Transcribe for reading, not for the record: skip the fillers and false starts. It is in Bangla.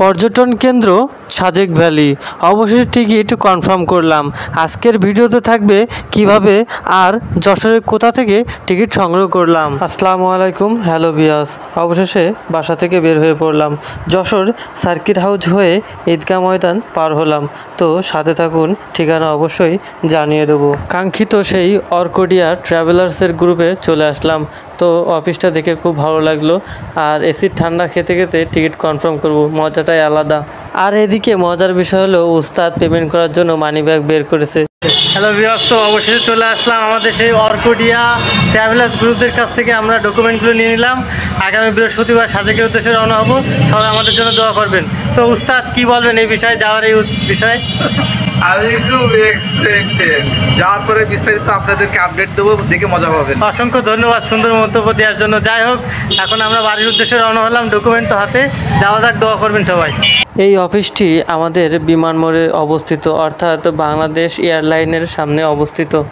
পর্যটন কেন্দ্র সাজেক ভ্যালি। অবশেষে টিকিট কনফার্ম করলাম। আজকের ভিডিওতে থাকবে কিভাবে আর যশোরের কোথা থেকে টিকিট সংগ্রহ করলাম। আসসালামু আলাইকুম, হ্যালো ভিউয়ার্স। অবশেষে বাসা থেকে বের হয়ে পড়লাম। যশোর সার্কিট হাউস হয়ে ঈদগাহ ময়দান পার হলাম। তো সাথে থাকুন, ঠিকানা অবশ্যই জানিয়ে দেবো। কাঙ্ক্ষিত সেই অর্কোডিয়া ট্রাভেলার্সের গ্রুপে চলে আসলাম। তো অফিসটা দেখে খুব ভালো লাগলো। আর এসির ঠান্ডা খেতে খেতে টিকিট কনফার্ম করব, মজাটাই আলাদা। আর এদিকে মজার বিষয় হলো উস্তাদ পেমেন্ট করার জন্য মানি ব্যাগ বের করেছে। হ্যালো ভিউয়ার্স, তো অবশেষে চলে আসলাম আমাদের সেই অর্কোডিয়া ট্রাভেলার্স গ্রুপদের কাছ থেকে আমরা ডকুমেন্টগুলো নিয়ে নিলাম। আগামী বৃহস্পতিবার সাজেকের উদ্দেশ্যে রওনা হবো। সবাই আমাদের জন্য দোয়া করবেন। তো উস্তাদ কি বলবেন এই বিষয়ে, যাওয়ার এই বিষয়ে? আমি খুব এক্সাইটেড। যাওয়ার পরে বিস্তারিত আপনাদেরকে আপডেট দেবো, দেখে মজা পাবেন। অসংখ্য ধন্যবাদ সুন্দর মন্তব্য দেওয়ার জন্য। যাই হোক, এখন আমরা বাড়ির উদ্দেশ্যে রওনা হলাম, ডকুমেন্ট তো হাতে। যাওয়া যাক, দোয়া করবেন সবাই। এই অফিসটি আমাদের বিমান মোড়ে অবস্থিত, অর্থাৎ বাংলাদেশ এয়ারলাইনের সামনে অবস্থিত।